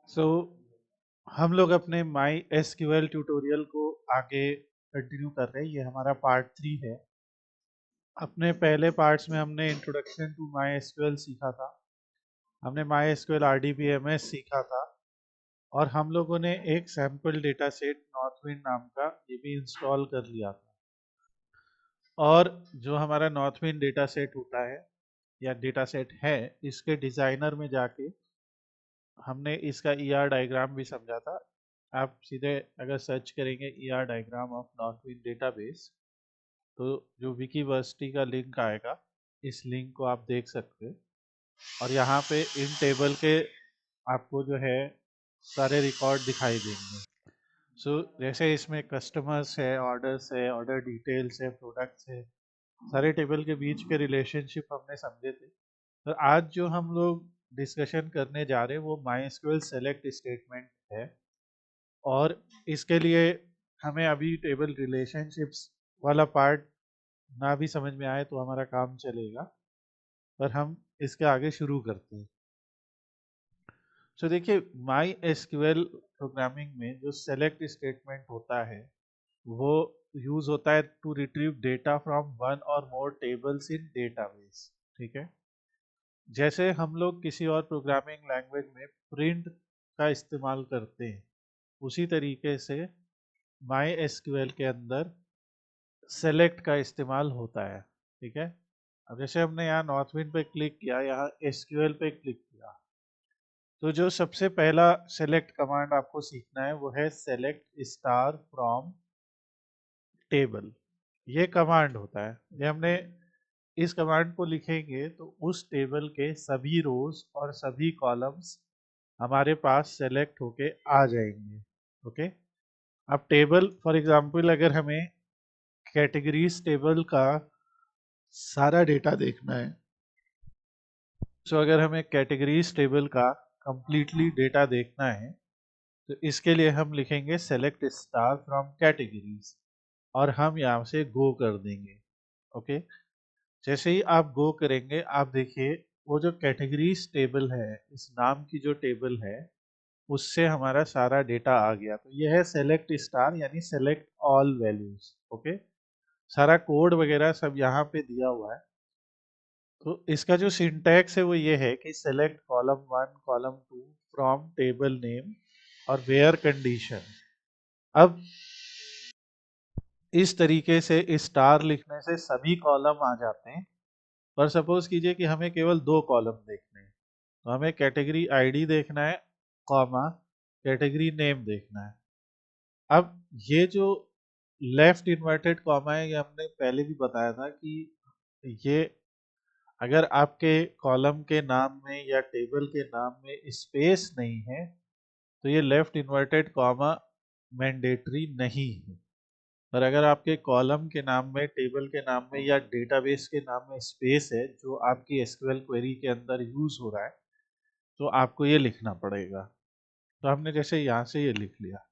सो हम लोग अपने माई एसक्यूएल ट्यूटोरियल को आगे कंटिन्यू कर रहे हैं। ये हमारा पार्ट 3 है। अपने पहले पार्ट्स में हमने इंट्रोडक्शन टू माई एसक्यूएल सीखा था, हमने माई एसक्यूएल आरडीबीएमएस सीखा था, और हम लोगों ने एक सैम्पल डेटा सेट नॉर्थविंड नाम का ये भी इंस्टॉल कर लिया था। और जो हमारा नॉर्थविंड डेटा सेट होता है या डेटा सेट है, इसके डिज़ाइनर में जाके हमने इसका ईआर डायग्राम भी समझा था। आप सीधे अगर सर्च करेंगे ईआर डायग्राम ऑफ नॉर्थविंड डेटाबेस, तो जो विकीवर्सिटी का लिंक आएगा, इस लिंक को आप देख सकते हैं। और यहाँ पे इन टेबल के आपको जो है सारे रिकॉर्ड दिखाई देंगे। जैसे इसमें कस्टमर्स है, ऑर्डर्स है, ऑर्डर डिटेल्स है, प्रोडक्ट्स है, सारे टेबल के बीच के रिलेशनशिप हमने समझे थे। तो आज जो हम लोग डिस्कशन करने जा रहे हैं वो माइस्क्यूएल सेलेक्ट स्टेटमेंट है। और इसके लिए हमें अभी टेबल रिलेशनशिप्स वाला पार्ट ना भी समझ में आए तो हमारा काम चलेगा, पर हम इसके आगे शुरू करते हैं। देखिए, माई एसक्यूएल प्रोग्रामिंग में जो सेलेक्ट स्टेटमेंट होता है वो यूज होता है to retrieve data from one और मोर टेबल्स इन डेटाबेस। ठीक है, जैसे हम लोग किसी और प्रोग्रामिंग लैंग्वेज में प्रिंट का इस्तेमाल करते हैं, उसी तरीके से माई एसक्यूएल के अंदर सेलेक्ट का इस्तेमाल होता है। ठीक है, अब जैसे हमने यहाँ नॉर्थविंड पे क्लिक किया, यहाँ एसक्यूएल पे क्लिक किया, तो जो सबसे पहला सेलेक्ट कमांड आपको सीखना है वो है सेलेक्ट स्टार फ्रॉम टेबल। ये कमांड होता है, ये हमने इस कमांड को लिखेंगे तो उस टेबल के सभी रोज और सभी कॉलम्स हमारे पास सेलेक्ट होके आ जाएंगे। ओके, अब टेबल फॉर एग्जांपल अगर हमें कैटेगरीज टेबल का सारा डेटा देखना है, अगर हमें कैटेगरीज टेबल का कंप्लीटली डेटा देखना है तो इसके लिए हम लिखेंगे सेलेक्ट स्टार फ्रॉम कैटेगरीज, और हम यहाँ से गो कर देंगे। ओके, जैसे ही आप गो करेंगे आप देखिए वो जो कैटेगरीज टेबल है, इस नाम की जो टेबल है, उससे हमारा सारा डेटा आ गया। तो ये है सेलेक्ट स्टार यानी सेलेक्ट ऑल वैल्यूज। ओके, सारा कोड वगैरह सब यहाँ पे दिया हुआ है। तो इसका जो सिंटैक्स है वो ये है कि select column 1 column 2 from table name और वेयर कंडीशन। अब इस तरीके से स्टार लिखने से सभी कॉलम आ जाते हैं, पर सपोज कीजिए कि हमें केवल 2 कॉलम देखने हैं, तो हमें कैटेगरी आईडी देखना है, कॉमा कैटेगरी नेम देखना है। अब ये जो लेफ्ट इन्वर्टेड कॉमा है, ये हमने पहले भी बताया था कि ये अगर आपके कॉलम के नाम में या टेबल के नाम में स्पेस नहीं है तो ये लेफ्ट इन्वर्टेड कॉमा मैंडेटरी नहीं है। और अगर आपके कॉलम के नाम में, टेबल के नाम में या डेटाबेस के नाम में स्पेस है जो आपकी एसक्यूएल क्वेरी के अंदर यूज हो रहा है, तो आपको ये लिखना पड़ेगा। तो हमने जैसे यहाँ से ये लिख लिया।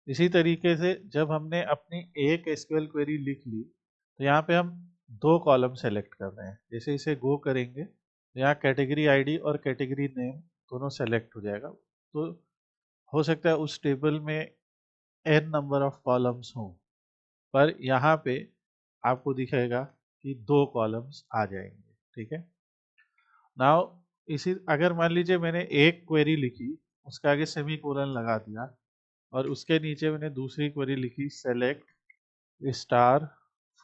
इसी तरीके से जब हमने अपनी एक एसक्यूएल क्वेरी लिख ली तो यहाँ पे हम 2 कॉलम सेलेक्ट कर रहे हैं। जैसे इसे गो करेंगे तो यहाँ कैटेगरी आईडी और कैटेगरी नेम दोनों सेलेक्ट हो जाएगा। तो हो सकता है उस टेबल में n नंबर ऑफ कॉलम्स हों, पर यहाँ पे आपको दिखेगा कि 2 कॉलम्स आ जाएंगे। ठीक है, नाउ इसी अगर मान लीजिए मैंने एक क्वेरी लिखी, उसके आगे सेमी कोलन लगा दिया, और उसके नीचे मैंने दूसरी क्वेरी लिखी सेलेक्ट स्टार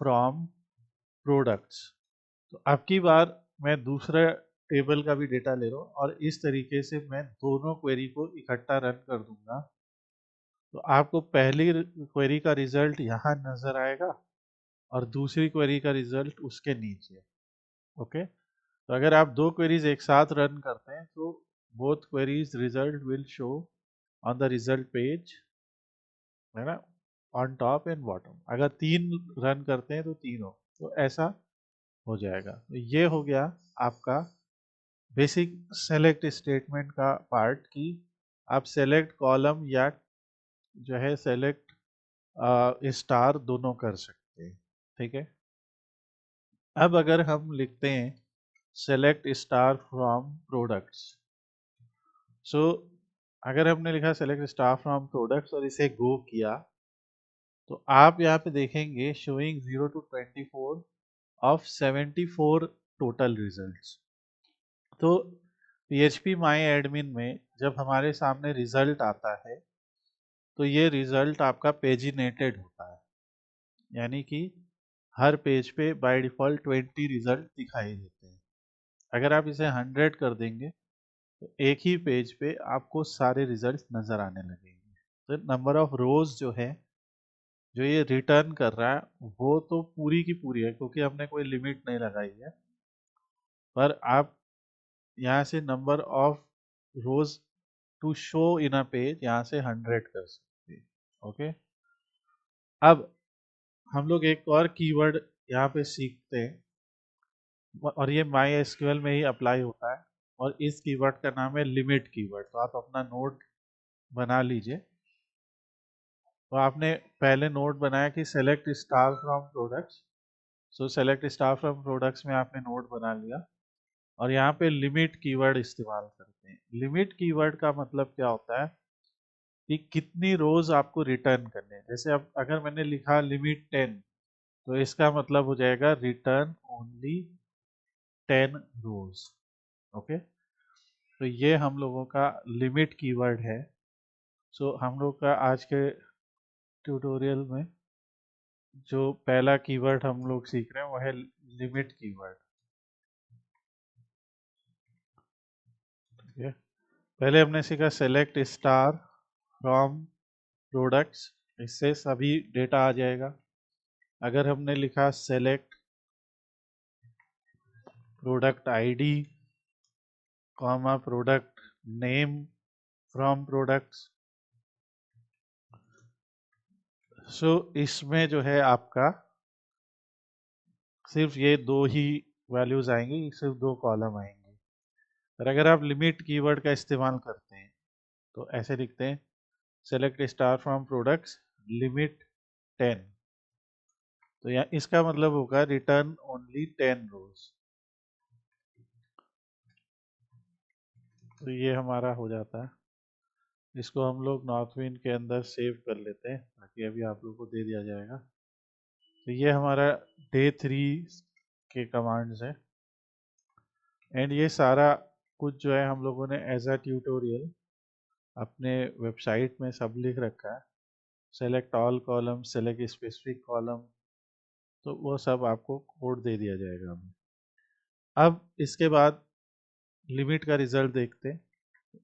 फ्रॉम प्रोडक्ट्स, तो अब की बार मैं दूसरा टेबल का भी डेटा ले रहा हूँ और इस तरीके से मैं दोनों क्वेरी को इकट्ठा रन कर दूंगा। तो आपको पहली क्वेरी का रिजल्ट यहाँ नजर आएगा और दूसरी क्वेरी का रिजल्ट उसके नीचे। ओके, तो अगर आप 2 क्वेरीज एक साथ रन करते हैं तो both queries result will show on the result page, है ना, ऑन टॉप एंड बॉटम। अगर 3 रन करते हैं तो तीनों, तो ऐसा हो जाएगा। तो ये हो गया आपका बेसिक सेलेक्ट स्टेटमेंट का पार्ट, कि आप सेलेक्ट कॉलम या जो है सेलेक्ट स्टार दोनों कर सकते हैं। ठीक है, अब अगर हम लिखते हैं सेलेक्ट स्टार फ्रॉम प्रोडक्ट्स, सो अगर हमने लिखा सेलेक्ट स्टार फ्रॉम प्रोडक्ट्स और इसे गो किया, तो आप यहाँ पे देखेंगे showing 0 to 24 of 74 total results. तो PHP माई एडमिन में जब हमारे सामने रिजल्ट आता है, तो ये रिजल्ट आपका पेजिनेटेड होता है, यानी कि हर पेज पे बाय डिफॉल्ट 20 रिजल्ट दिखाई देते हैं। अगर आप इसे 100 कर देंगे तो एक ही पेज पे आपको सारे रिजल्ट नजर आने लगेंगे। तो नंबर ऑफ रोज जो है, जो ये रिटर्न कर रहा है, वो तो पूरी की पूरी है क्योंकि हमने कोई लिमिट नहीं लगाई है। पर आप यहाँ से number of rows to show in a page यहाँ से 100 कर सकते हैं। ओके, अब हम लोग एक और कीवर्ड यहाँ पे सीखते हैं और ये माई एसक्यूएल में ही अप्लाई होता है, और इस कीवर्ड का नाम है लिमिट कीवर्ड। तो आप अपना नोट बना लीजिए। तो आपने पहले नोट बनाया कि select star from products, so select star from products में आपने नोट बना लिया और यहाँ पे लिमिट कीवर्ड इस्तेमाल करते हैं। लिमिट कीवर्ड का मतलब क्या होता है कि कितनी रोज आपको रिटर्न करने हैं। जैसे अब अगर मैंने लिखा लिमिट 10, तो इसका मतलब हो जाएगा रिटर्न ओनली 10 रोज। ओके, तो ये हम लोगों का लिमिट कीवर्ड है। सो हम लोग का आज के ट्यूटोरियल में जो पहला कीवर्ड हम लोग सीख रहे हैं वो है लिमिट कीवर्ड। ठीक है, पहले हमने सीखा सेलेक्ट स्टार फ्रॉम प्रोडक्ट्स, इससे सभी डेटा आ जाएगा। अगर हमने लिखा select product ID comma product name from products, so इसमें जो है आपका सिर्फ ये दो ही वैल्यूज आएंगी, सिर्फ दो कॉलम आएंगे। पर अगर आप लिमिट कीवर्ड का इस्तेमाल करते हैं तो ऐसे लिखते हैं select star from products limit 10, तो यहाँ इसका मतलब होगा रिटर्न ओनली 10 रोज। तो ये हमारा हो जाता है। इसको हम लोग नॉर्थविन के अंदर सेव कर लेते हैं ताकि अभी आप लोगों को दे दिया जाएगा। तो ये हमारा डे 3 के कमांड्स है, एंड ये सारा कुछ जो है हम लोगों ने एज अ ट्यूटोरियल अपने वेबसाइट में सब लिख रखा है। Select all column, select specific column, तो वो सब आपको कोड दे दिया जाएगा हमें। अब इसके बाद लिमिट का रिजल्ट देखते हैं।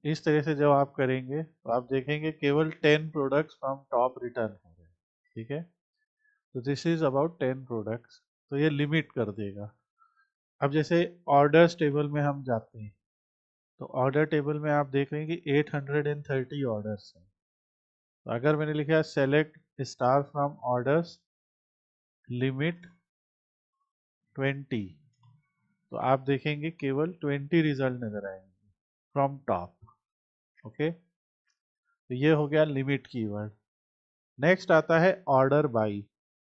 इस तरह से जब आप करेंगे तो आप देखेंगे केवल 10 प्रोडक्ट्स फ्रॉम टॉप रिटर्न हो रहे हैं। ठीक है, तो दिस इज अबाउट 10 प्रोडक्ट्स, तो ये लिमिट कर देगा। अब जैसे ऑर्डर्स टेबल में हम जाते हैं, तो ऑर्डर टेबल में आप देख रहे हैं कि 830 ऑर्डर्स हैं। तो अगर मैंने लिखा select star from orders limit 20, तो आप देखेंगे केवल 20 रिजल्ट नजर आएंगे फ्रॉम टॉप। ओके, तो ये हो गया लिमिट कीवर्ड। नेक्स्ट आता है ऑर्डर बाई।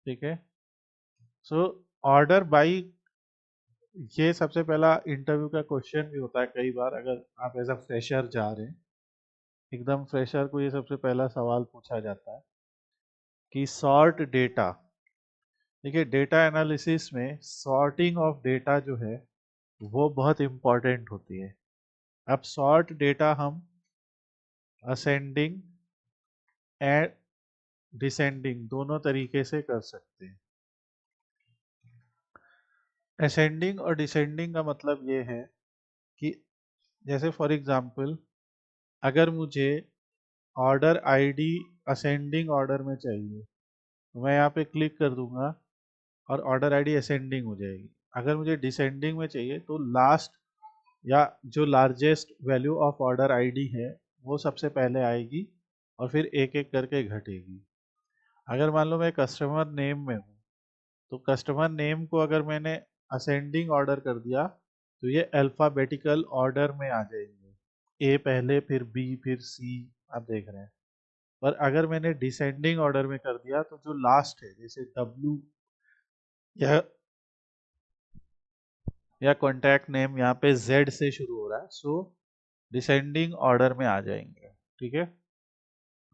ठीक है, सो ऑर्डर बाई, ये सबसे पहला इंटरव्यू का क्वेश्चन भी होता है कई बार। अगर आप एज अ फ्रेशर जा रहे हैं, एकदम फ्रेशर को ये सबसे पहला सवाल पूछा जाता है कि सॉर्ट डेटा। देखिए, डेटा एनालिसिस में सॉर्टिंग ऑफ डेटा जो है वो बहुत इंपॉर्टेंट होती है। अब सॉर्ट डेटा हम असेंडिंग एंड डिसेंडिंग दोनों तरीके से कर सकते हैं। असेंडिंग और डिसेंडिंग का मतलब ये है कि जैसे फॉर एग्जांपल अगर मुझे ऑर्डर आईडी असेंडिंग ऑर्डर में चाहिए, तो मैं यहाँ पे क्लिक कर दूंगा और ऑर्डर आईडी असेंडिंग हो जाएगी। अगर मुझे डिसेंडिंग में चाहिए तो लास्ट या जो largest value of order ID है वो सबसे पहले आएगी और फिर एक एक करके घटेगी। अगर मान लो मैं कस्टमर नेम में हूँ, तो कस्टमर नेम को अगर मैंने असेंडिंग ऑर्डर कर दिया तो ये अल्फ़ाबेटिकल ऑर्डर में आ जाएंगे, ए पहले फिर बी फिर सी, आप देख रहे हैं। पर अगर मैंने डिसेंडिंग ऑर्डर में कर दिया तो जो लास्ट है जैसे डब्ल्यू या कॉन्टैक्ट नेम यहाँ पे जेड से शुरू हो रहा है, सो डिसेंडिंग ऑर्डर में आ जाएंगे। ठीक है।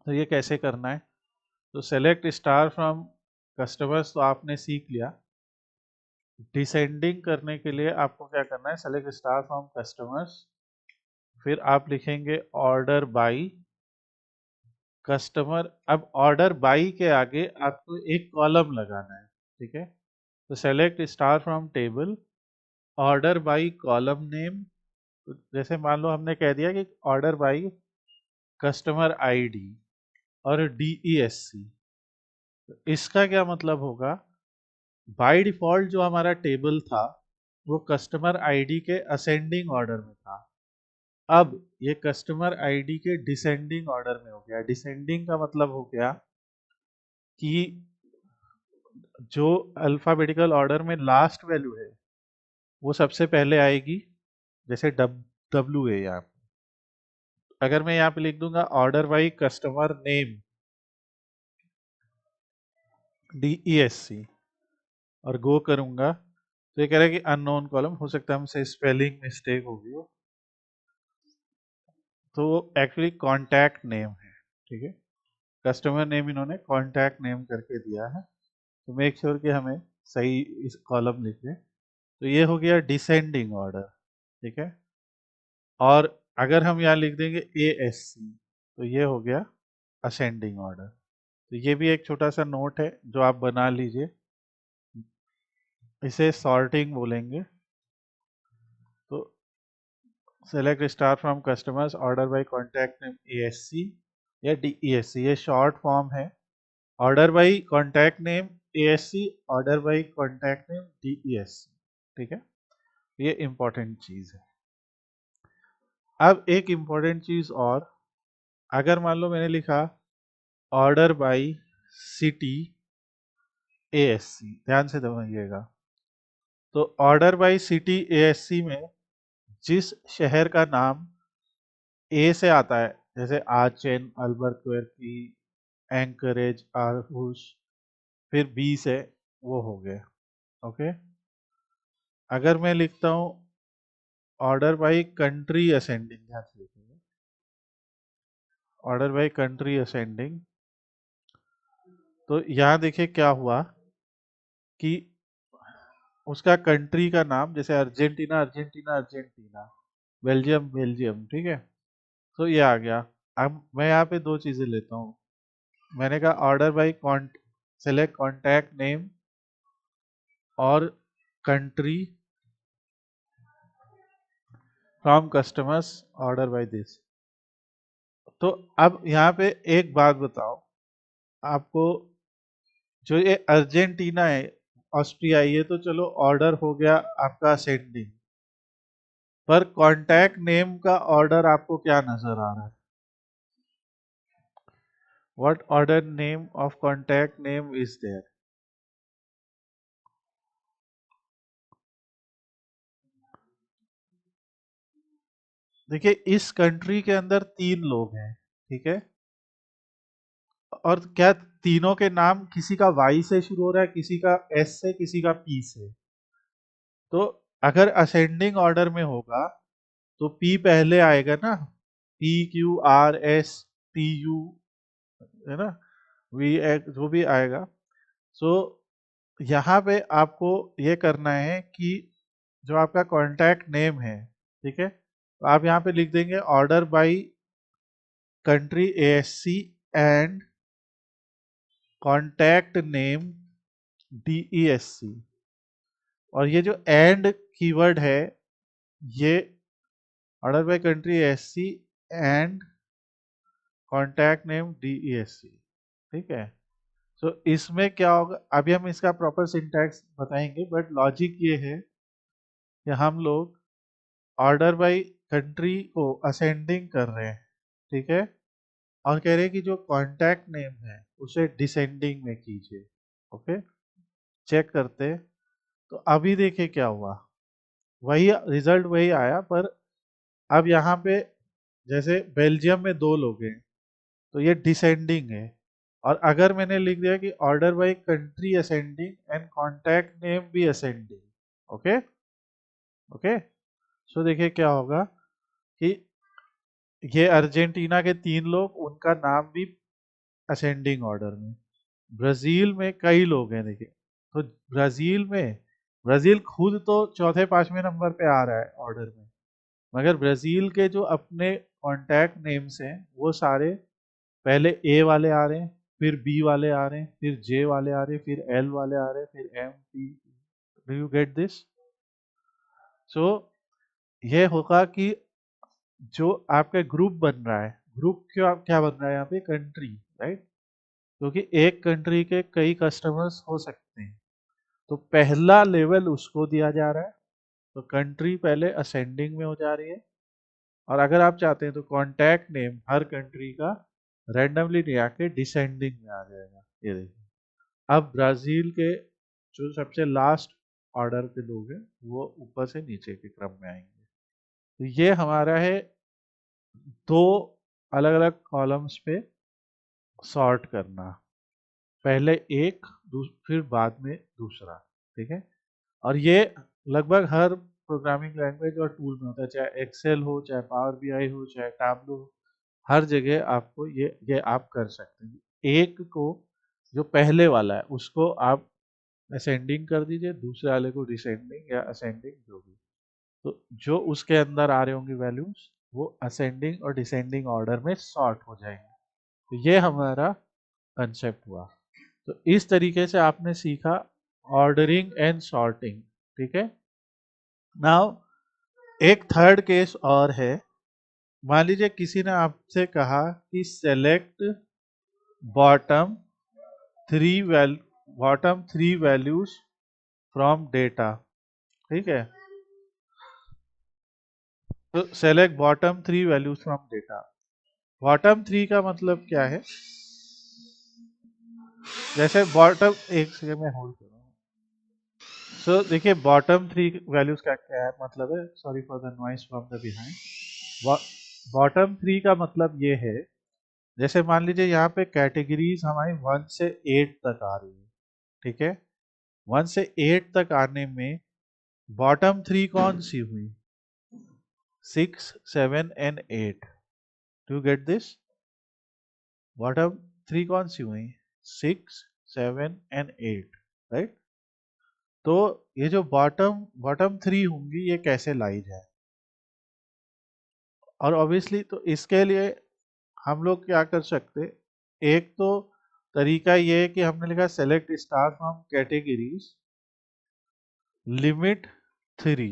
तो ये कैसे करना है, तो सेलेक्ट स्टार फ्रॉम कस्टमर्स तो आपने सीख लिया। डिसेंडिंग करने के लिए आपको क्या करना है, सेलेक्ट स्टार फ्रॉम कस्टमर्स, फिर आप लिखेंगे ऑर्डर बाई कस्टमर। अब ऑर्डर बाई के आगे आपको एक कॉलम लगाना है, ठीक है। तो select star from table order by column name. जैसे मान लो हमने कह दिया कि ऑर्डर बाई कस्टमर आईडी और DESC। इसका क्या मतलब होगा, बाय डिफॉल्ट जो हमारा टेबल था वो कस्टमर आईडी के असेंडिंग ऑर्डर में था, अब ये कस्टमर आईडी के डिसेंडिंग ऑर्डर में हो गया। डिसेंडिंग का मतलब हो गया कि जो अल्फाबेटिकल ऑर्डर में लास्ट वैल्यू है वो सबसे पहले आएगी, जैसे WA यहाँ पे। अगर मैं यहाँ पे लिख दूंगा order by customer name DESC और गो करूंगा तो ये कह रहा है कि अननोन कॉलम, हो सकता है हमसे स्पेलिंग मिस्टेक होगी वो, तो एक्चुअली कॉन्टैक्ट नेम है, ठीक है। कस्टमर नेम इन्होंने कॉन्टैक्ट नेम करके दिया है, तो मेक श्योर कि हमें सही इस कॉलम लिखे। तो ये हो गया डिसेंडिंग ऑर्डर, ठीक है। और अगर हम यहाँ लिख देंगे ASC तो ये हो गया असेंडिंग ऑर्डर। तो ये भी एक छोटा सा नोट है जो आप बना लीजिए, इसे सॉर्टिंग बोलेंगे। तो select star from customers order bye contact name ASC या DESC, ये शॉर्ट फॉर्म है। Order by contact name ASC, order by contact name DESC, ठीक है। ये इंपॉर्टेंट चीज है। अब एक इंपॉर्टेंट चीज और, अगर मान लो मैंने लिखा ऑर्डर बाय सिटी ASC, ध्यान से समझिएगा। तो ऑर्डर बाय सिटी ASC में जिस शहर का नाम ए से आता है, जैसे आचेन, अल्बर्क्वेर्की, एंकरेज, आरहुस, फिर बी से वो हो गए, ओके। अगर मैं लिखता हूँ ऑर्डर बाय कंट्री असेंडिंग, ध्यान से लिखिए, ऑर्डर बाय कंट्री असेंडिंग, तो यहाँ देखिए क्या हुआ कि उसका कंट्री का नाम, जैसे Argentina Argentina Argentina, Belgium Belgium, ठीक है। तो ये आ गया। अब मैं यहाँ पे दो चीजें लेता हूँ, मैंने कहा order by select contact name और country from customers order by this. तो अब यहाँ पे एक बात बताओ आपको, जो ये अर्जेंटीना है, ऑस्ट्रिया, ये तो चलो ऑर्डर हो गया आपका असेंडिंग, पर कॉन्टैक्ट नेम का ऑर्डर आपको क्या नजर आ रहा है, what order name of contact name is there. देखिए इस कंट्री के अंदर 3 लोग हैं, ठीक है, और क्या तीनों के नाम किसी का वाई से शुरू हो रहा है, किसी का एस से, किसी का पी से। तो अगर असेंडिंग ऑर्डर में होगा तो पी पहले आएगा ना, PQRSTU, है ना, वी जो भी आएगा। सो यहाँ पे आपको ये करना है कि जो आपका कॉन्टैक्ट नेम है, ठीक है, तो आप यहाँ पे लिख देंगे order by country ASC and contact name DESC। और ये जो एंड कीवर्ड है, ये order by country ASC and contact name DESC, ठीक है। सो इसमें क्या होगा, अभी हम इसका प्रॉपर सिंटैक्स बताएंगे, बट लॉजिक ये है कि हम लोग ऑर्डर बाय कंट्री को असेंडिंग कर रहे हैं, ठीक है, और कह रहे हैं कि जो कॉन्टैक्ट नेम है उसे डिसेंडिंग में कीजिए, ओके। चेक करते, तो अभी देखिए क्या हुआ, वही रिजल्ट वही आया, पर अब यहाँ पे जैसे बेल्जियम में 2 लोग हैं तो ये डिसेंडिंग है, और अगर मैंने लिख दिया कि order by country ascending and contact name भी असेंडिंग, ओके ओके। सो देखिए क्या होगा कि ये अर्जेंटीना के 3 लोग, उनका नाम भी असेंडिंग ऑर्डर में। ब्राजील में कई लोग हैं देखिए, तो ब्राजील खुद तो चौथे पांचवें नंबर पे आ रहा है ऑर्डर में, मगर ब्राजील के जो अपने कॉन्टैक्ट नेम्स हैं वो सारे पहले ए वाले आ रहे हैं, फिर बी वाले आ रहे हैं, फिर जे वाले आ रहे हैं, फिर एल वाले आ रहे हैं, फिर M P. Do you get this? So ये होगा कि जो आपका ग्रुप बन रहा है, ग्रुप क्या क्या बन रहा है यहाँ पे? Country, right? क्योंकि एक कंट्री के कई कस्टमर्स हो सकते हैं, तो पहला लेवल उसको दिया जा रहा है, तो कंट्री पहले असेंडिंग में हो जा रही है। और अगर आप चाहते हैं तो कॉन्टैक्ट नेम हर कंट्री का रैंडमली नहीं आके डिसेंडिंग में आ जाएगा। ये देखिए, अब ब्राजील के जो सबसे लास्ट ऑर्डर के लोग हैं वो ऊपर से नीचे के क्रम में आएंगे। तो ये हमारा है दो अलग अलग कॉलम्स पे सॉर्ट करना, पहले एक, फिर बाद में दूसरा, ठीक है? और ये लगभग हर प्रोग्रामिंग लैंग्वेज और टूल में होता है, चाहे एक्सेल हो, चाहे पावर बीआई हो, चाहे टैबलो हो, हर जगह आपको ये आप कर सकते हैं। एक को, जो पहले वाला है उसको आप असेंडिंग कर दीजिए, दूसरे वाले को डिसेंडिंग या असेंडिंग, जो भी। तो जो उसके अंदर आ रहे होंगे वैल्यूज वो असेंडिंग और डिसेंडिंग ऑर्डर में सॉर्ट हो जाएंगे। तो ये हमारा कंसेप्ट हुआ। तो इस तरीके से आपने सीखा ऑर्डरिंग एंड सॉर्टिंग, ठीक है? नाउ एक थर्ड केस और है। मान लीजिए किसी ने आपसे कहा कि select bottom bottom three values from data, ठीक है? तो select bottom three values from data. Bottom three का मतलब क्या है? जैसे बॉटम, एक सेकंड में होल्ड करूँ। सो देखिए, बॉटम थ्री वैल्यूज का क्या है मतलब है, sorry for the noise from the behind. Bottom three का मतलब ये है, जैसे मान लीजिए यहाँ पे कैटेगरीज हमारी 1 से 8 तक आ रही है, ठीक है? 1 से 8 तक आने में बॉटम थ्री कौन सी हुई? 6, 7 and 8। Do get this? Bottom three कौन सी हुई? 6, 7 एंड 8, राइट? तो ये जो बॉटम बॉटम थ्री होंगी ये कैसे लाई जाए? और ऑब्वियसली तो इसके लिए हम लोग क्या कर सकते, एक तो तरीका ये है कि हमने लिखा select star from categories limit three.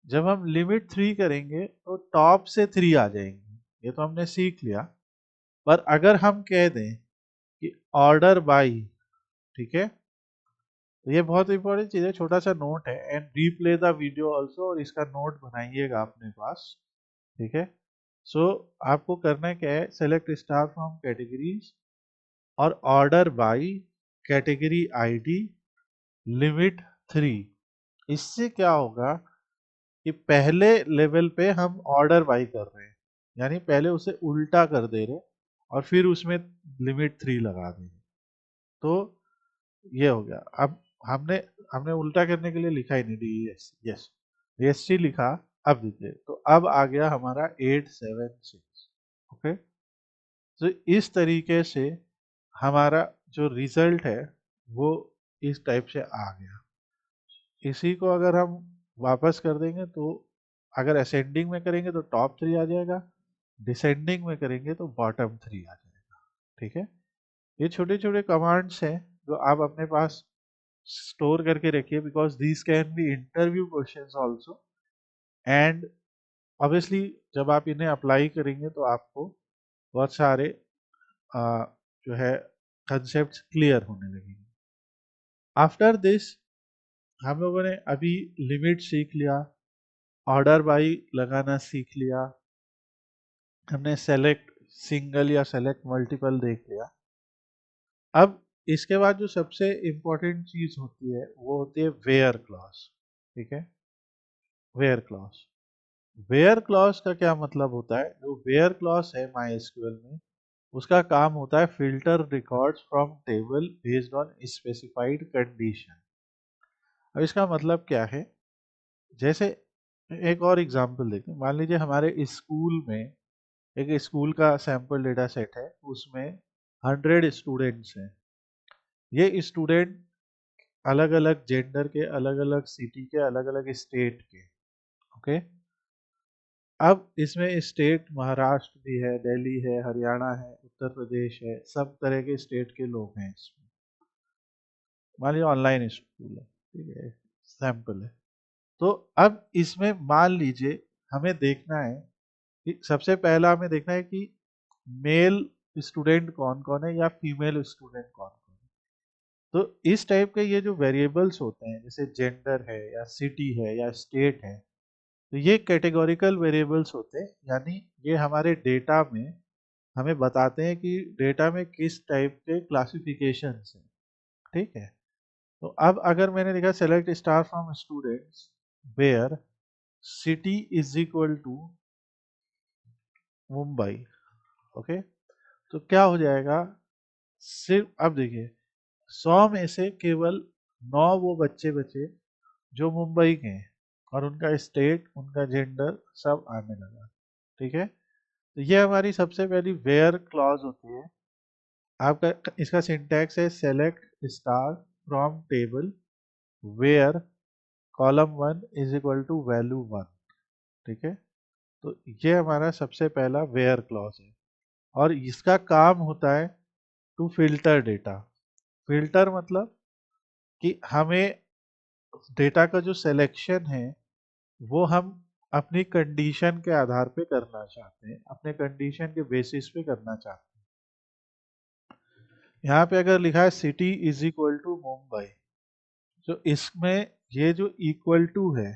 जब हम लिमिट थ्री करेंगे तो टॉप से थ्री आ जाएंगे, ये तो हमने सीख लिया। पर अगर हम कह दें कि ऑर्डर बाई, ठीक है? तो ये बहुत इंपॉर्टेंट चीज है, छोटा सा नोट है, and replay the video also, और इसका नोट बनाइएगा अपने पास, ठीक है? सो आपको करना क्या है, सेलेक्ट स्टार फ्रॉम कैटेगरीज और order by category ID limit three. इससे क्या होगा कि पहले लेवल पे हम ऑर्डर बाई कर रहे हैं, यानी पहले उसे उल्टा कर दे रहे हैं और फिर उसमें लिमिट थ्री लगा दे रहे। तो ये हो गया। अब हमने हमने उल्टा करने के लिए लिखा ही नहीं D S, yes S T लिखा। अब देखिए, तो अब आ गया हमारा 876, ओके? तो इस तरीके से हमारा जो रिजल्ट है वो इस टाइप से आ गया। इसी को अगर हम वापस कर देंगे तो अगर असेंडिंग में करेंगे तो टॉप थ्री आ जाएगा, डिसेंडिंग में करेंगे तो बॉटम थ्री आ जाएगा, ठीक है? ये छोटे छोटे कमांड्स हैं जो आप अपने पास स्टोर करके रखिए, because these can be interview questions also. And obviously जब आप इन्हें अप्लाई करेंगे तो आपको बहुत सारे जो है कंसेप्ट क्लियर होने लगेंगे। आफ्टर दिस हम लोगों ने अभी लिमिट सीख लिया, ऑर्डर बाई लगाना सीख लिया, हमने सेलेक्ट सिंगल या सेलेक्ट मल्टीपल देख लिया। अब इसके बाद जो सबसे इम्पोर्टेंट चीज होती है वो होती है वेयर क्लॉज, ठीक है? वेयर क्लॉज, वेयर क्लॉज का क्या मतलब होता है? जो वेयर क्लॉज है माई एसक्यूएल में, उसका काम होता है filter records from table based on specified condition. अब इसका मतलब क्या है? जैसे एक और एग्जांपल देखते हैं। मान लीजिए हमारे स्कूल में एक स्कूल का सैंपल डेटा सेट है, उसमें 100 स्टूडेंट्स हैं। ये स्टूडेंट अलग अलग जेंडर के, अलग अलग सिटी के, अलग अलग स्टेट के। ओके, अब इसमें स्टेट महाराष्ट्र भी है, दिल्ली है, हरियाणा है, उत्तर प्रदेश है, सब तरह के स्टेट के लोग हैं इसमें। मान लीजिए ऑनलाइन स्कूल है, ठीक है, सैंपल है। तो अब इसमें मान लीजिए हमें देखना है कि सबसे पहला हमें देखना है कि मेल स्टूडेंट कौन कौन है या फीमेल स्टूडेंट कौन कौन है। तो इस टाइप के ये जो वेरिएबल्स होते हैं, जैसे जेंडर है या सिटी है या स्टेट है, तो ये कैटेगोरिकल वेरिएबल्स होते हैं, यानी ये हमारे डेटा में हमें बताते हैं कि डेटा में किस टाइप के क्लासिफिकेशंस हैं। ठीक है, तो अब अगर मैंने लिखा select star from students where city is equal to Mumbai. Okay, तो क्या हो जाएगा, सिर्फ अब देखिए 100 में से केवल 9 वो बच्चे बचे जो मुंबई के हैं, और उनका स्टेट, उनका जेंडर सब आने लगा। ठीक है, तो ये हमारी सबसे पहली वेयर क्लॉज होती है। आपका इसका सिंटैक्स है select star from table where column 1 is equal to value 1। ठीक है, तो ये हमारा सबसे पहला वेयर क्लॉज है, और इसका काम होता है टू फिल्टर डेटा। फिल्टर मतलब कि हमें डेटा का जो सिलेक्शन है वो हम अपनी कंडीशन के आधार पे करना चाहते हैं, अपने कंडीशन के बेसिस पे करना चाहते हैं। यहाँ पे अगर लिखा है city is equal to Mumbai, तो इसमें ये जो इक्वल टू है,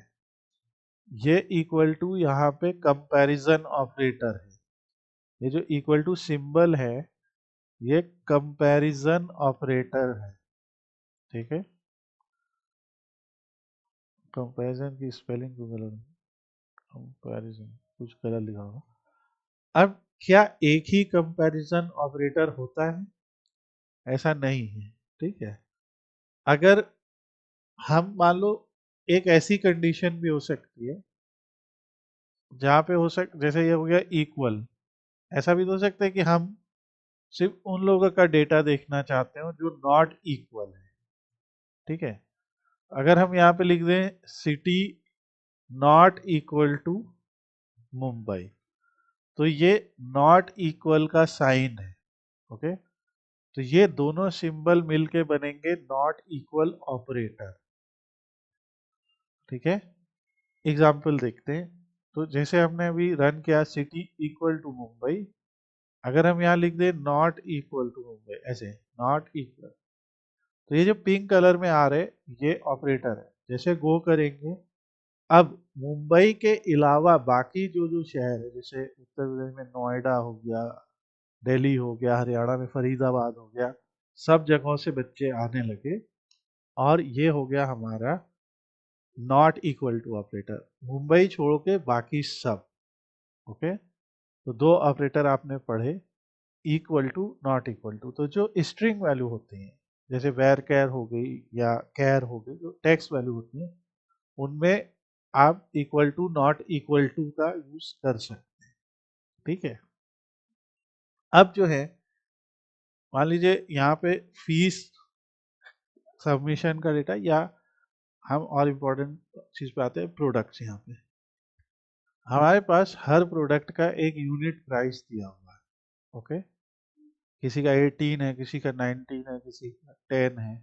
ये इक्वल टू यहाँ पे कंपैरिजन ऑपरेटर है। ये जो इक्वल टू सिंबल है, ये कंपैरिजन ऑपरेटर है। ठीक है, कंपैरिजन की स्पेलिंग को गलत, कंपैरिजन कुछ गलत लिखा होगा। अब क्या एक ही कंपैरिजन ऑपरेटर होता है? ऐसा नहीं है। ठीक है, अगर हम मान लो, एक ऐसी कंडीशन भी हो सकती है जहाँ पे हो जैसे ये हो गया इक्वल, ऐसा भी तो हो सकता है कि हम सिर्फ उन लोगों का डेटा देखना चाहते हो जो नॉट इक्वल है। ठीक है, अगर हम यहाँ पे लिख दें city not equal to Mumbai, तो ये नॉट इक्वल का साइन है। ओके, तो ये दोनों सिंबल मिलके बनेंगे नॉट इक्वल ऑपरेटर। ठीक है, एग्जाम्पल देखते हैं। तो जैसे हमने अभी रन किया सिटी इक्वल टू मुंबई, अगर हम यहाँ लिख दें नॉट इक्वल टू मुंबई, ऐसे नॉट इक्वल, तो ये जो पिंक कलर में आ रहे ये ऑपरेटर है। जैसे गो करेंगे, अब मुंबई के अलावा बाकी जो जो शहर है, जैसे उत्तर प्रदेश में नोएडा हो गया, दिल्ली हो गया, हरियाणा में फरीदाबाद हो गया, सब जगहों से बच्चे आने लगे, और ये हो गया हमारा not equal to operator, Mumbai छोड़ के बाकी सब। ओके, तो दो ऑपरेटर आपने पढ़े, equal to not equal to. तो जो स्ट्रिंग वैल्यू होती हैं, जैसे वेर कैर हो गई या कैर हो गई, जो टेक्स्ट वैल्यू होती हैं, उनमें आप equal to not equal to का यूज कर सकते हैं। ठीक है, अब जो है मान लीजिए यहाँ पे फीस सबमिशन का डेटा, या हम और इम्पोर्टेंट चीज पे आते हैं, प्रोडक्ट्स। यहाँ पे हमारे पास हर प्रोडक्ट का एक यूनिट प्राइस दिया हुआ है। ओके, किसी का 18 है, किसी का 19 है, किसी का 10 है।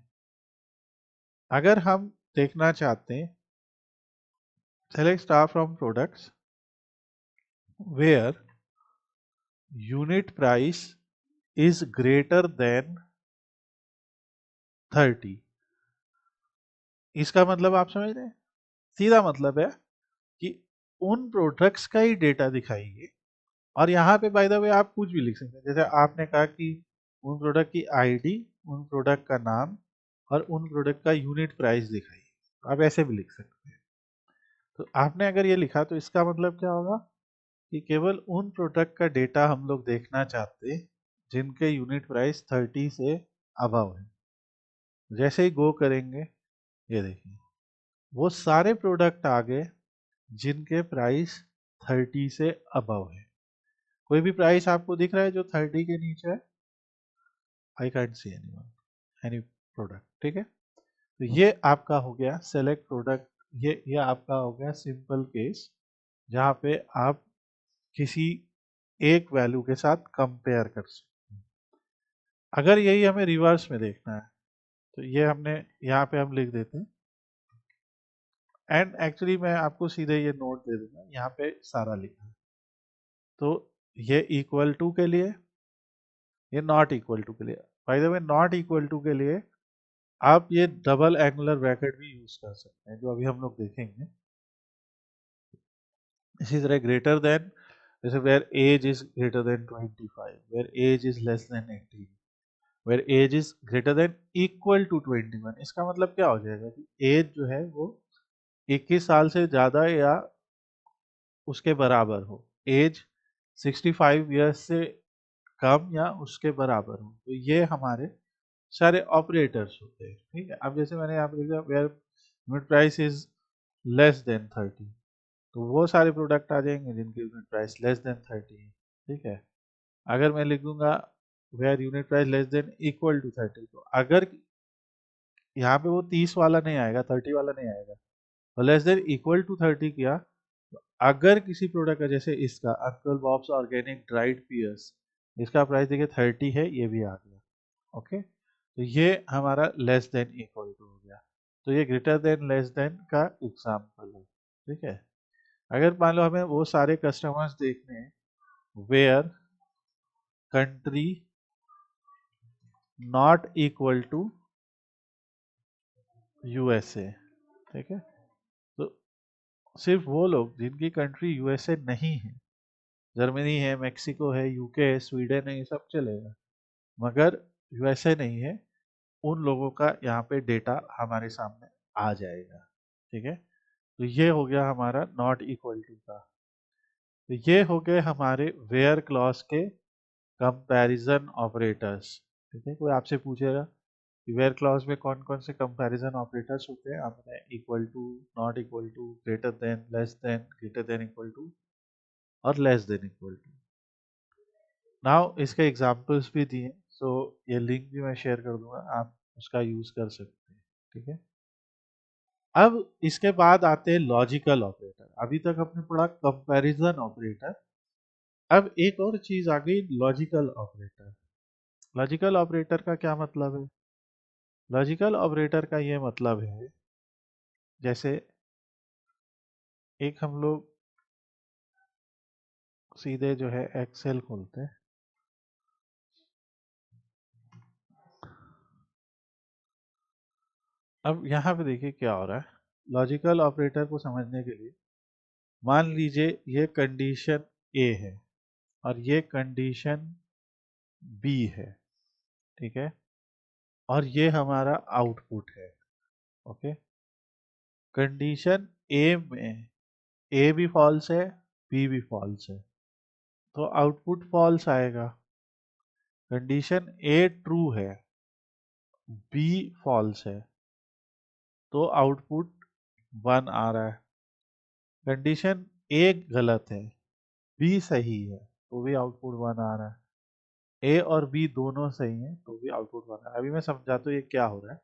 अगर हम देखना चाहते हैं select star from products where unit price is greater than 30, इसका मतलब आप समझ रहे हैं, सीधा मतलब है कि उन प्रोडक्ट्स का ही डेटा दिखाइए। और यहाँ पे बाय द वे आप कुछ भी लिख सकते हैं, जैसे आपने कहा कि उन प्रोडक्ट की आईडी, उन प्रोडक्ट का नाम, और उन प्रोडक्ट का यूनिट प्राइस दिखाइए, आप ऐसे भी लिख सकते हैं। तो आपने अगर ये लिखा तो इसका मतलब क्या होगा कि केवल उन प्रोडक्ट का डेटा हम लोग देखना चाहते हैं जिनके यूनिट प्राइस 30 से अबव है। जैसे ही गो करेंगे, ये देखिए वो सारे प्रोडक्ट आ गए जिनके प्राइस 30 से अबव है। कोई भी प्राइस आपको दिख रहा है जो 30 के नीचे है? I can't see any product, ठीक है। तो ये आपका हो गया सेलेक्ट प्रोडक्ट। ये आपका हो गया सिंपल केस, जहाँ पे आप किसी एक वैल्यू के साथ कंपेयर कर सकते हैं। अगर यही हमें रिवर्स में देखना है, तो ये हमने यहाँ पे हम लिख देते हैं। एंड एक्चुअली मैं आपको सीधे ये नोट दे दूंगा, यहाँ पे सारा लिखा है। तो ये इक्वल टू के लिए, ये नॉट इक्वल टू के लिए। By the way, not equal to के लिए आप ये डबल एंगुलर ब्रैकेट भी यूज कर सकते हैं, जो अभी हम लोग देखेंगे। इसी तरह ग्रेटर देन, जैसे where age is greater than 25, where age is less than 18, where age is greater than equal to 21। इसका मतलब क्या हो जाएगा कि एज जो है वो 21 साल से ज्यादा या उसके बराबर हो, एज 65 ईयर्स से कम या उसके बराबर हो। तो ये हमारे सारे ऑपरेटर्स होते हैं, ठीक है। अब जैसे मैंने यहाँ पे लिखा where unit price is less than 30, तो वो सारे प्रोडक्ट आ जाएंगे जिनकी यूनिट प्राइस लेस देन 30 है, ठीक है। अगर मैं लिख दूंगा where unit price less than equal to 30, तो अगर यहाँ पे वो 30 वाला नहीं आएगा, 30 वाला नहीं आएगा, तो लेस देन इक्वल टू 30 किया। तो अगर किसी प्रोडक्ट का, जैसे इसका uncle Bob's organic dried pears, इसका प्राइस देखिए 30 है, ये भी आ गया, ओके। तो ये हमारा लेस देन इक्वल टू हो गया। तो ये ग्रेटर देन लेस देन का एग्जाम्पल है, ठीक है। अगर मान लो हमें वो सारे कस्टमर्स देखने हैं where country not equal to USA, ठीक है। तो सिर्फ वो लोग जिनकी कंट्री यूएसए नहीं है, जर्मनी है, मेक्सिको है, यूके है, स्वीडन है, ये सब चलेगा, मगर यूएसए नहीं है, उन लोगों का यहाँ पे डेटा हमारे सामने आ जाएगा, ठीक है। तो ये हो गया हमारा नॉट इक्वल टू का। तो ये हो गए हमारे वेयर क्लॉज के कंपैरिजन ऑपरेटर्स, ठीक है। कोई आपसे पूछेगा कि वेयर क्लॉज में कौन कौन से कंपैरिजन ऑपरेटर्स होते हैं, आपने equal to, not equal to, greater than, less than, greater than equal to और less than equal to. Now इसके एग्जांपल्स भी दिए, सो ये लिंक भी मैं शेयर कर दूंगा, आप उसका यूज कर सकते हैं, ठीक है। अब इसके बाद आते हैं लॉजिकल ऑपरेटर। अभी तक हमने पढ़ा कंपैरिजन ऑपरेटर, अब एक और चीज आ गई लॉजिकल ऑपरेटर। लॉजिकल ऑपरेटर का क्या मतलब है? लॉजिकल ऑपरेटर का ये मतलब है, जैसे एक हम लोग सीधे जो है एक्सेल खोलते हैं। अब यहाँ पे देखिए क्या हो रहा है। लॉजिकल ऑपरेटर को समझने के लिए मान लीजिए ये कंडीशन ए है और ये कंडीशन बी है, ठीक है, और ये हमारा आउटपुट है, ओके। कंडीशन ए में ए भी फॉल्स है, बी भी फॉल्स है, तो आउटपुट फॉल्स आएगा। कंडीशन ए ट्रू है, बी फॉल्स है, तो आउटपुट 1 आ रहा है। कंडीशन ए गलत है, बी सही है, तो भी आउटपुट 1 आ रहा है। ए और बी दोनों सही हैं, तो भी आउटपुट 1 आ रहा है। अभी मैं समझाता हूँ ये क्या हो रहा है।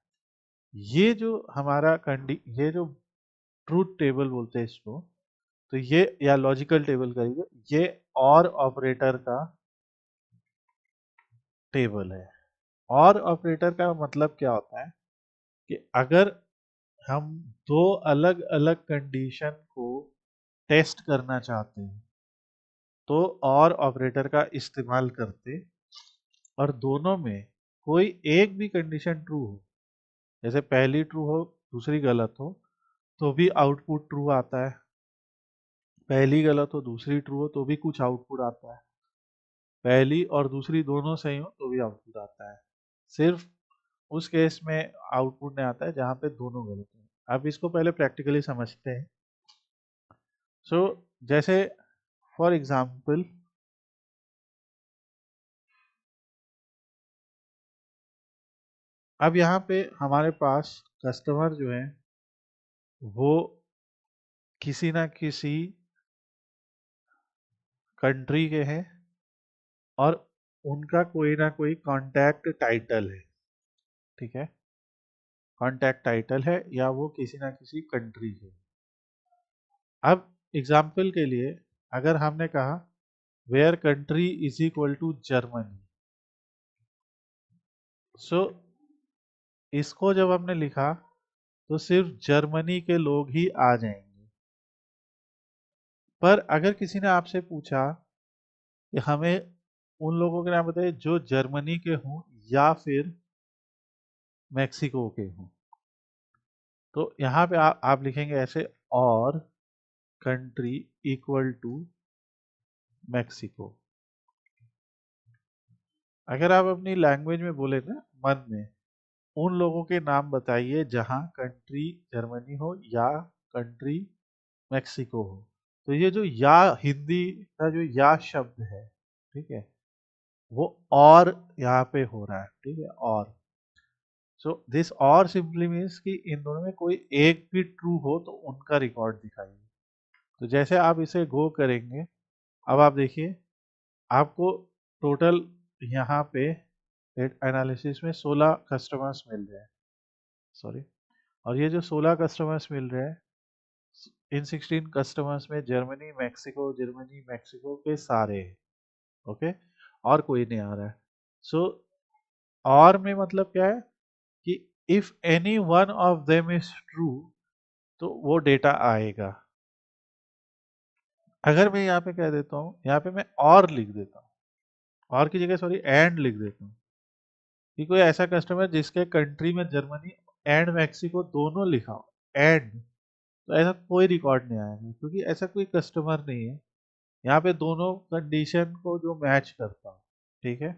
ये जो हमारा ये जो ट्रूथ टेबल बोलते हैं इसको, तो ये या लॉजिकल टेबल कहिए, ये और ऑपरेटर का टेबल है। और ऑपरेटर का मतलब क्या होता है कि अगर हम दो अलग अलग कंडीशन को टेस्ट करना चाहते हैं, तो और ऑपरेटर का इस्तेमाल करते, और दोनों में कोई एक भी कंडीशन ट्रू हो, जैसे पहली ट्रू हो दूसरी गलत हो, तो भी आउटपुट ट्रू आता है। पहली गलत हो दूसरी ट्रू हो तो भी कुछ आउटपुट आता है। पहली और दूसरी दोनों सही हो तो भी आउटपुट आता है। सिर्फ उस केस में आउटपुट नहीं आता है जहां पे दोनों गलत हैं। अब इसको पहले प्रैक्टिकली समझते हैं। सो जैसे फॉर एग्जाम्पल, अब यहाँ पे हमारे पास कस्टमर जो है वो किसी ना किसी कंट्री के हैं और उनका कोई ना कोई कांटेक्ट टाइटल है, ठीक है, कांटेक्ट टाइटल है या वो किसी ना किसी कंट्री के। अब एग्जाम्पल के लिए अगर हमने कहा where country is equal to Germany, so इसको जब हमने लिखा तो सिर्फ जर्मनी के लोग ही आ जाएंगे। पर अगर किसी ने आपसे पूछा कि हमें उन लोगों के नाम बताइए जो जर्मनी के हों या फिर मैक्सिको के हों, तो यहाँ पे आप लिखेंगे ऐसे, और कंट्री इक्वल टू मैक्सिको। अगर आप अपनी लैंग्वेज में बोले ना मन में, उन लोगों के नाम बताइए जहाँ कंट्री जर्मनी हो या कंट्री मैक्सिको हो, तो ये जो या हिंदी का जो या शब्द है, ठीक है, वो और यहाँ पे हो रहा है, ठीक है, और सो दिस और सिंपली मीन्स कि इन दोनों में कोई एक भी ट्रू हो तो उनका रिकॉर्ड दिखाइए। तो जैसे आप इसे गो करेंगे, अब आप देखिए आपको टोटल यहाँ पे एनालिसिस में 16 कस्टमर्स मिल रहे हैं, सॉरी, और ये जो 16 कस्टमर्स मिल रहे हैं, इन 16 कस्टमर्स में जर्मनी मैक्सिको के सारे हैं, ओके, और कोई नहीं आ रहा है। सो और में मतलब क्या है कि if any one of them is true तो वो डेटा आएगा। अगर मैं यहाँ पे कह देता हूँ, यहाँ पे मैं और लिख देता हूँ, और की जगह सॉरी एंड लिख देता हूँ कि कोई ऐसा कस्टमर जिसके कंट्री में जर्मनी एंड मैक्सिको दोनों लिखा हो एंड, तो ऐसा कोई रिकॉर्ड नहीं आएगा क्योंकि ऐसा कोई कस्टमर नहीं है यहाँ पे दोनों कंडीशन को जो मैच करता हो, ठीक है।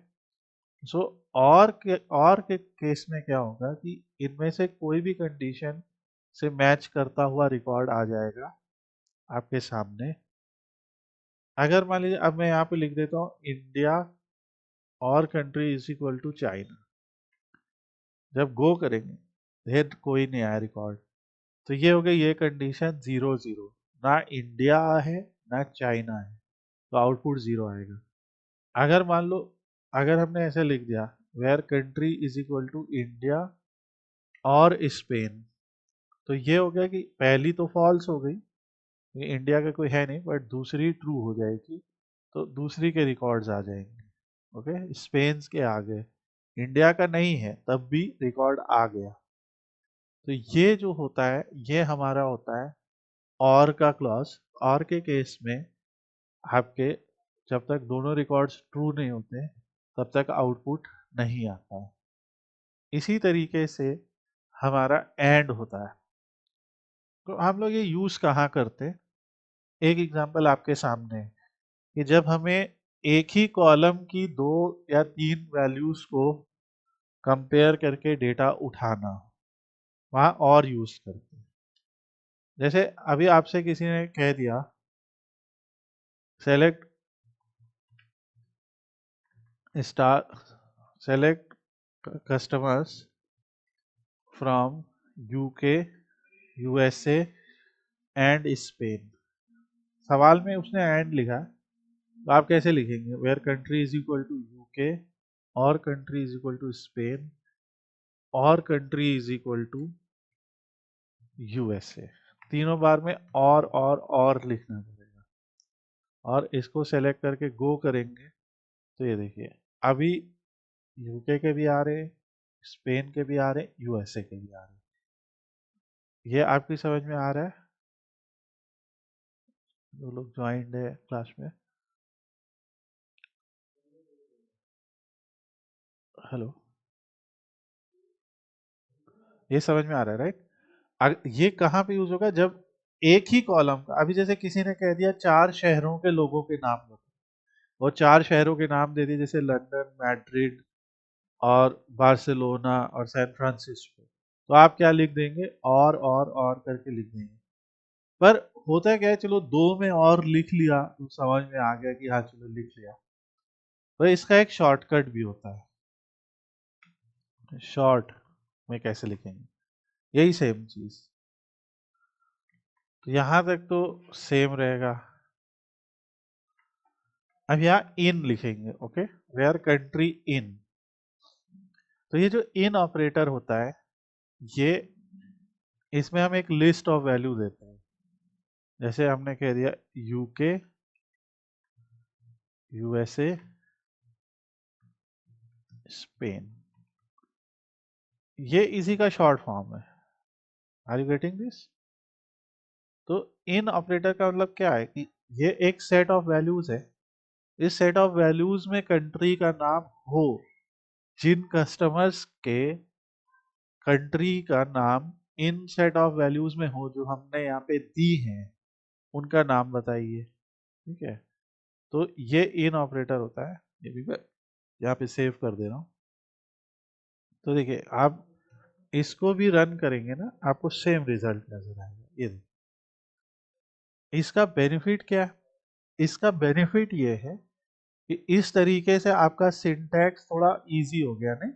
सो और के केस में क्या होगा कि इनमें से कोई भी कंडीशन से मैच करता हुआ रिकॉर्ड आ जाएगा आपके सामने। अगर मान लीजिए अब मैं यहाँ पे लिख देता हूँ इंडिया और country is equal to China, जब गो करेंगे फिर कोई नहीं आया रिकॉर्ड, तो ये हो गई ये कंडीशन 0 0, ना इंडिया है ना चाइना है, तो आउटपुट 0 आएगा। अगर मान लो अगर हमने ऐसे लिख दिया where country is equal to India और स्पेन, तो ये हो गया कि पहली तो फॉल्स हो गई, ये इंडिया का कोई है नहीं, बट दूसरी ट्रू हो जाएगी, तो दूसरी के रिकॉर्ड्स आ जाएंगे, ओके, स्पेन के आ गए, इंडिया का नहीं है तब भी रिकॉर्ड आ गया। तो ये जो होता है ये हमारा होता है और का क्लॉज। और के केस में आपके जब तक दोनों रिकॉर्ड्स ट्रू नहीं होते तब तक आउटपुट नहीं आता है। इसी तरीके से हमारा एंड होता है। तो हम लोग ये यूज कहाँ करते हैं, एक एग्जांपल आपके सामने है कि जब हमें एक ही कॉलम की 2 या 3 वैल्यूज को कंपेयर करके डेटा उठाना हो, वहाँ और यूज करते हैं। जैसे अभी आपसे किसी ने कह दिया select star select customers from UK USA and Spain, सवाल में उसने एंड लिखा है, तो आप कैसे लिखेंगे where country is equal to UK और country is equal to Spain और country is equal to USA, तीनों बार में और लिखना पड़ेगा। और इसको सेलेक्ट करके गो करेंगे तो ये देखिए अभी यूके के भी आ रहे हैं, स्पेन के भी आ रहे हैं, यूएसए के भी आ रहे हैं। ये आपकी समझ में आ रहा है जो लोग ज्वाइंट है क्लास में? हेलो, ये समझ में आ रहा है राइट? ये कहाँ पे यूज होगा जब एक ही कॉलम का, अभी जैसे किसी ने कह दिया 4 शहरों के लोगों के नाम बताओ, और 4 शहरों के नाम दे दिए जैसे लंदन, मैड्रिड और बार्सिलोना और सैन फ्रांसिस्को, तो आप क्या लिख देंगे और करके लिख देंगे। पर होता है क्या है, चलो दो में और लिख लिया तो समझ में आ गया कि हाँ चलो लिख लिया, तो इसका एक शॉर्टकट भी होता है। शॉर्ट में कैसे लिखेंगे, यही सेम चीज। तो यहां तक तो सेम रहेगा। अब यहाँ इन लिखेंगे, ओके, वेयर कंट्री इन। तो ये जो इन ऑपरेटर होता है, ये इसमें हम एक लिस्ट ऑफ वैल्यू देते हैं। जैसे हमने कह दिया यूके, यूएसए, स्पेन, ये इसी का शॉर्ट फॉर्म है। Are you getting this? तो इन ऑपरेटर का मतलब क्या है कि ये एक सेट ऑफ वैल्यूज है। इस सेट ऑफ वैल्यूज में कंट्री का नाम हो, जिन कस्टमर्स के कंट्री का नाम इन सेट ऑफ वैल्यूज में हो जो हमने यहाँ पे दी हैं, उनका नाम बताइए। ठीक है, तो ये इन ऑपरेटर होता है। ये भी मैं यहाँ पे सेव कर दे रहा हूँ। तो देखिए, आप इसको भी रन करेंगे ना, आपको सेम रिजल्ट नजर आएगा। ये देखिए, इसका बेनिफिट क्या है? इसका बेनिफिट ये है कि इस तरीके से आपका सिंटैक्स थोड़ा इजी हो गया। नहीं,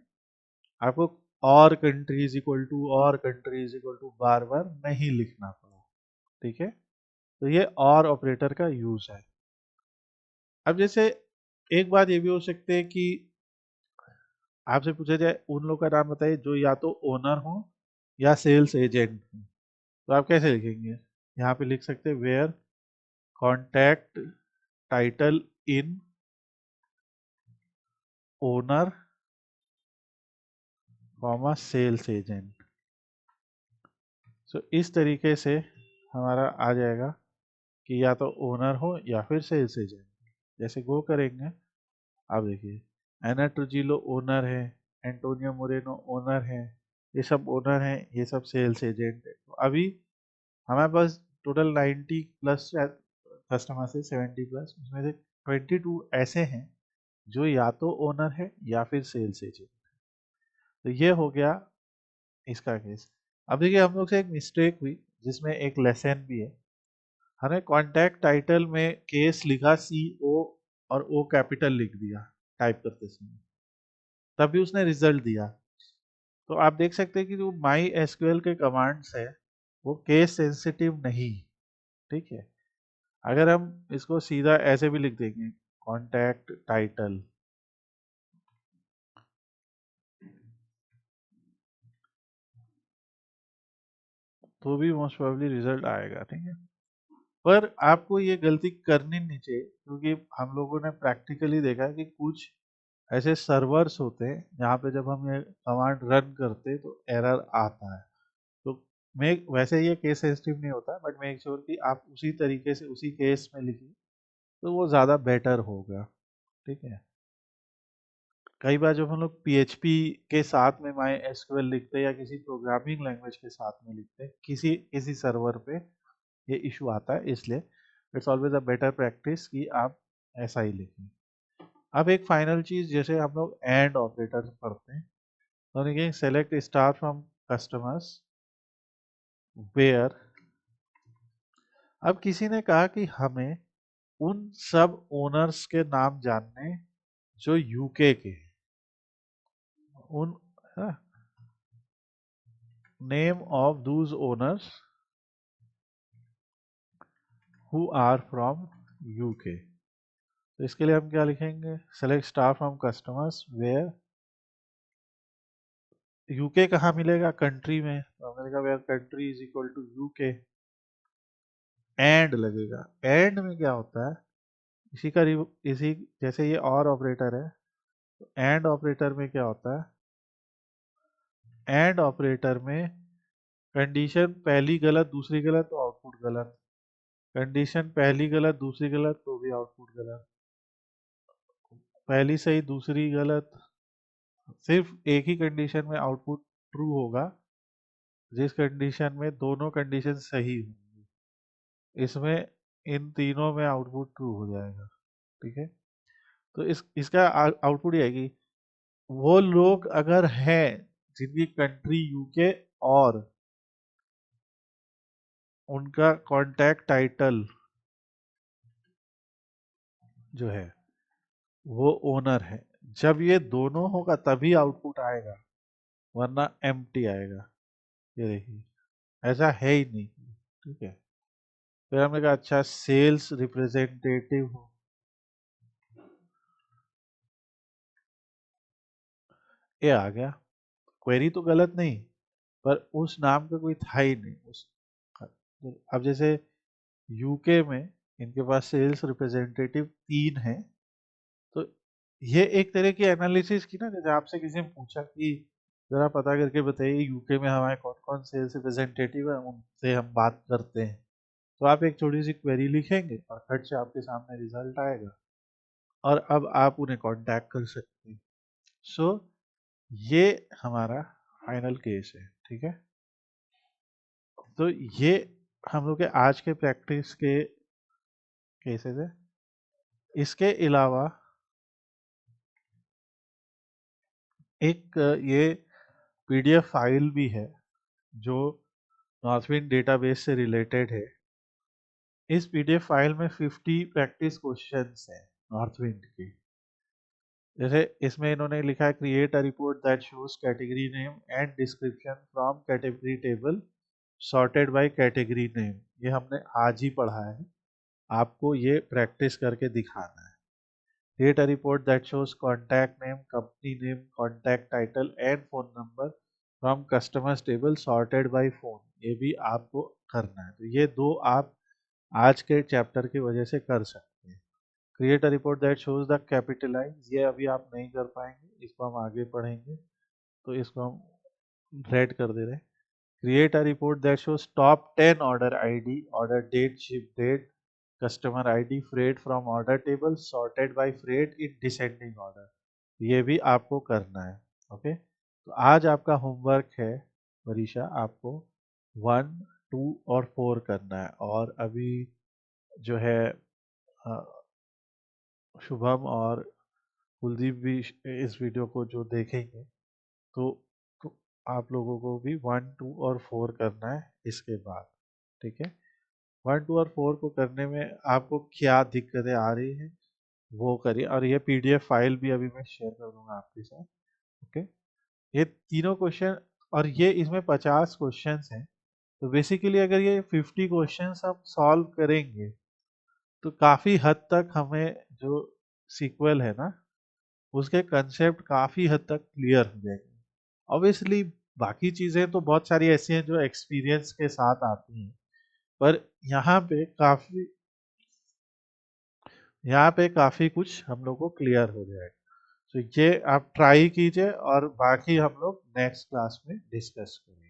आपको और कंट्रीज इक्वल टू और कंट्रीज इक्वल टू बार बार नहीं लिखना पड़ा। ठीक है, तो ये और ऑपरेटर का यूज है। अब जैसे एक बात ये भी हो सकती है कि आपसे पूछा जाए उन लोग का नाम बताइए जो या तो ओनर हो या सेल्स एजेंट हो, तो आप कैसे लिखेंगे? यहाँ पे लिख सकते हैं where contact title in owner comma sales agent. So इस तरीके से हमारा आ जाएगा कि या तो ओनर हो या फिर सेल्स एजेंट। जैसे गो करेंगे, आप देखिए एना ट्रुजिलो ओनर है, एंटोनियो मोरेनो ओनर है, ये सब ओनर हैं, ये सब सेल्स एजेंट है। तो अभी हमारे पास टोटल 90 प्लस कस्टमर से 70 प्लस, उसमें से 22 ऐसे हैं जो या तो ओनर है या फिर सेल्स एजेंट। तो ये हो गया इसका केस। अब देखिए, हम लोग से एक मिस्टेक हुई जिसमें एक लेसन भी है। हमने कॉन्टैक्ट टाइटल में केस लिखा सी ओ और ओ कैपिटल लिख दिया टाइप करते समय, तभी उसने रिजल्ट दिया। तो आप देख सकते हैं कि जो माई एसक्यूएल के कमांड्स है वो केस सेंसिटिव नहीं। ठीक है, अगर हम इसको सीधा ऐसे भी लिख देंगे कॉन्टैक्ट टाइटल, तो भी मोस्ट प्रोबेबली रिजल्ट आएगा। ठीक है, पर आपको ये गलती करनी नहीं चाहिए, क्योंकि हम लोगों ने प्रैक्टिकली देखा है कि कुछ ऐसे सर्वर्स होते हैं जहाँ पे जब हम ये कमांड रन करते हैं तो एरर आता है। तो मेक वैसे ये केस सेंसिटिव नहीं होता, बट मेक श्योर कि आप उसी तरीके से उसी केस में लिखिए, तो वो ज़्यादा बेटर होगा। ठीक है, कई बार जब हम लोग पीएचपी के साथ में माई एसक्यूएल लिखते हैं या किसी प्रोग्रामिंग लैंग्वेज के साथ में लिखते हैं, किसी किसी सर्वर पे ये इशू आता है। इसलिए it's always a better practice कि आप ऐसा ही लिखें। अब एक फाइनल चीज, जैसे हम लोग एंड ऑपरेटर पढ़ते हैं, तो देखिए select star from customers where. अब किसी ने कहा कि हमें उन सब ओनर्स के नाम जानने जो यूके के हैं। उन name of those owners who are from UK. तो इसके लिए हम क्या लिखेंगे? Select star from customers where, UK कहाँ मिलेगा? कंट्री में, तो हमने लिखा where country is equal to UK. And लगेगा। एंड में क्या होता है, इसी का इसी जैसे ये और ऑपरेटर है, तो एंड ऑपरेटर में क्या होता है? एंड ऑपरेटर में कंडीशन पहली गलत दूसरी गलत तो आउटपुट गलत, कंडीशन पहली गलत दूसरी गलत तो भी आउटपुट गलत, पहली सही दूसरी गलत। सिर्फ एक ही कंडीशन में आउटपुट ट्रू होगा, जिस कंडीशन में दोनों कंडीशन सही होंगी, इसमें इन तीनों में आउटपुट ट्रू हो जाएगा। ठीक है, तो इसका आउटपुट ये है कि वो लोग अगर हैं जिनकी कंट्री यूके और उनका कॉन्टैक्ट टाइटल जो है वो ओनर है, जब ये दोनों होगा तभी आउटपुट आएगा, वरना एम्प्टी आएगा। ये देखिए, ऐसा है ही नहीं। ठीक है, फिर हमने कहा अच्छा सेल्स रिप्रेजेंटेटिव हो, ये आ गया। क्वेरी तो गलत नहीं, पर उस नाम का कोई था ही नहीं उस। अब जैसे यूके में इनके पास सेल्स रिप्रेजेंटेटिव 3 हैं, तो ये एक तरह की एनालिसिस की ना, जैसे आपसे किसी ने पूछा कि जरा पता करके बताइए यूके में हमारे कौन कौन सेल्स रिप्रेजेंटेटिव है, उनसे हम बात करते हैं। तो आप एक छोटी सी क्वेरी लिखेंगे और खट से आपके सामने रिजल्ट आएगा, और अब आप उन्हें कांटेक्ट कर सकते हैं। सो ये हमारा फाइनल केस है, ठीक है। तो ये हम लोग के आज के प्रैक्टिस के केसेस है। इसके अलावा एक ये पीडीएफ फाइल भी है जो नॉर्थविंड डेटाबेस से रिलेटेड है। इस पीडीएफ फाइल में 50 प्रैक्टिस क्वेश्चंस हैं नॉर्थविंड की। जैसे इसमें इन्होंने लिखा है create a report that shows category name and description from category table sorted by category name. ये हमने आज ही पढ़ा है, आपको ये प्रैक्टिस करके दिखाना है। Create a report that shows contact name, company name, contact title and phone number from customers table sorted by phone। ये भी आपको करना है। तो ये दो आप आज के चैप्टर की वजह से कर सकते हैं। Create a report that shows the capitalize, ये अभी आप नहीं कर पाएंगे, इसको हम आगे पढ़ेंगे, तो इसको हम रेड कर दे रहे हैं। Create a report that shows top 10 order ID, order date, ship date, customer ID, freight from order table sorted by freight in descending order. ये भी आपको करना है। ओके, तो आज आपका होमवर्क है परीक्षा, आपको 1, 2 और 4 करना है। और अभी जो है शुभम और कुलदीप भी इस वीडियो को जो देखेंगे, तो आप लोगों को भी 1, 2 और 4 करना है इसके बाद, ठीक है। 1, 2 और 4 को करने में आपको क्या दिक्कतें आ रही हैं वो करिए, और ये पीडीएफ फाइल भी अभी मैं शेयर कर दूंगा आपके साथ। ओके, ये तीनों क्वेश्चन, और ये इसमें 50 क्वेश्चंस हैं। तो बेसिकली अगर ये 50 क्वेश्चंस हम सॉल्व करेंगे तो काफ़ी हद तक हमें जो सीक्वल है ना, उसके कंसेप्ट काफ़ी हद तक क्लियर हो जाएंगे। ऑब्वियसली बाकी चीज़ें तो बहुत सारी ऐसी हैं जो एक्सपीरियंस के साथ आती हैं, पर यहाँ पे काफ़ी कुछ हम लोग को क्लियर हो जाएगा। तो ये आप ट्राई कीजिए, और बाकी हम लोग नेक्स्ट क्लास में डिस्कस करेंगे।